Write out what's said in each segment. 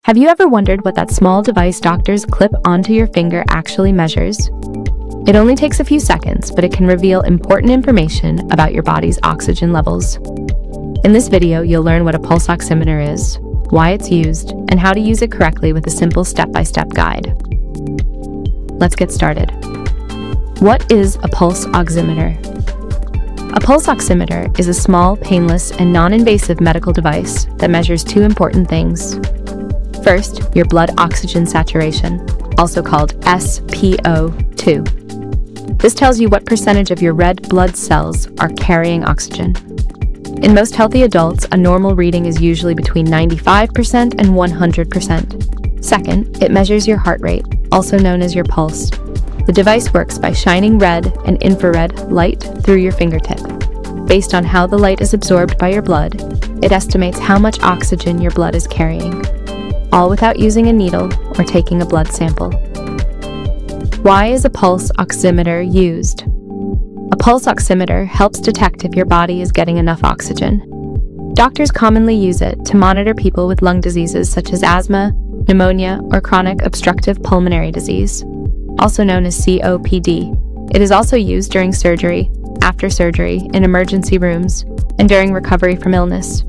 Have you ever wondered what that small device doctors clip onto your finger actually measures? It only takes a few seconds, but it can reveal important information about your body's oxygen levels. In this video, you'll learn what a pulse oximeter is, why it's used, and how to use it correctly with a simple step-by-step guide. Let's get started. What is a pulse oximeter? A pulse oximeter is a small, painless, and non-invasive medical device that measures two important things. First, your blood oxygen saturation, also called SpO₂. This tells you what percentage of your red blood cells are carrying oxygen. In most healthy adults, a normal reading is usually between 95% and 100%. Second, it measures your heart rate, also known as your pulse. The device works by shining red and infrared light through your fingertip. Based on how the light is absorbed by your blood, it estimates how much oxygen your blood is carrying, all without using a needle or taking a blood sample. Why is a pulse oximeter used? A pulse oximeter helps detect if your body is getting enough oxygen. Doctors commonly use it to monitor people with lung diseases such as asthma, pneumonia, or chronic obstructive pulmonary disease, also known as COPD. It is also used during surgery, after surgery, in emergency rooms, and during recovery from illness.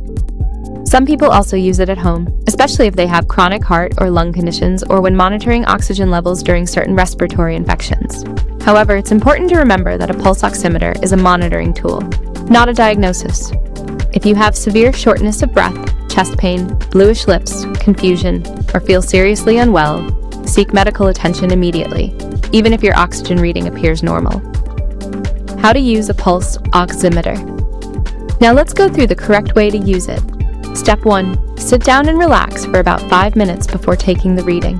Some people also use it at home, especially if they have chronic heart or lung conditions or when monitoring oxygen levels during certain respiratory infections. However, it's important to remember that a pulse oximeter is a monitoring tool, not a diagnosis. If you have severe shortness of breath, chest pain, bluish lips, confusion, or feel seriously unwell, seek medical attention immediately, even if your oxygen reading appears normal. How to use a pulse oximeter. Now let's go through the correct way to use it. Step 1. Sit down and relax for about 5 minutes before taking the reading.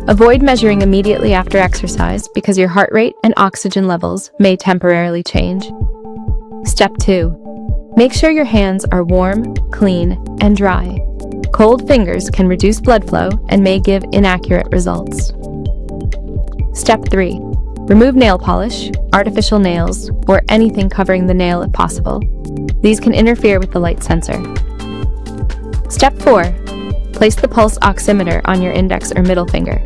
Avoid measuring immediately after exercise because your heart rate and oxygen levels may temporarily change. Step 2. Make sure your hands are warm, clean, and dry. Cold fingers can reduce blood flow and may give inaccurate results. Step 3. Remove nail polish, artificial nails, or anything covering the nail if possible. These can interfere with the light sensor. Step 4. Place the pulse oximeter on your index or middle finger.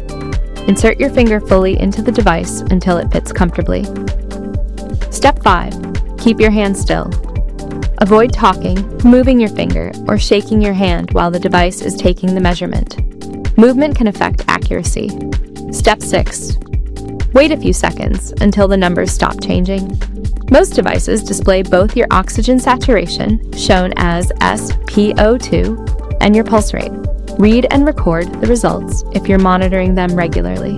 Insert your finger fully into the device until it fits comfortably. Step 5. Keep your hand still. Avoid talking, moving your finger, or shaking your hand while the device is taking the measurement. Movement can affect accuracy. Step 6. Wait a few seconds until the numbers stop changing. Most devices display both your oxygen saturation, shown as SpO₂, and your pulse rate. Read and record the results if you're monitoring them regularly.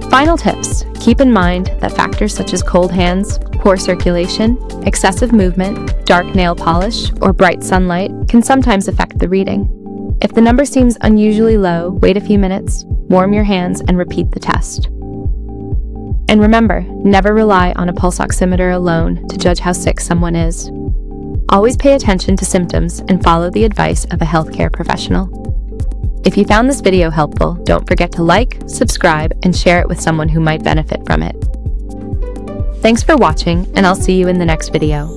Final tips. Keep in mind that factors such as cold hands, poor circulation, excessive movement, dark nail polish, or bright sunlight can sometimes affect the reading. If the number seems unusually low, wait a few minutes, warm your hands, and repeat the test. And remember, never rely on a pulse oximeter alone to judge how sick someone is. Always pay attention to symptoms and follow the advice of a healthcare professional. If you found this video helpful, don't forget to like, subscribe, and share it with someone who might benefit from it. Thanks for watching, and I'll see you in the next video.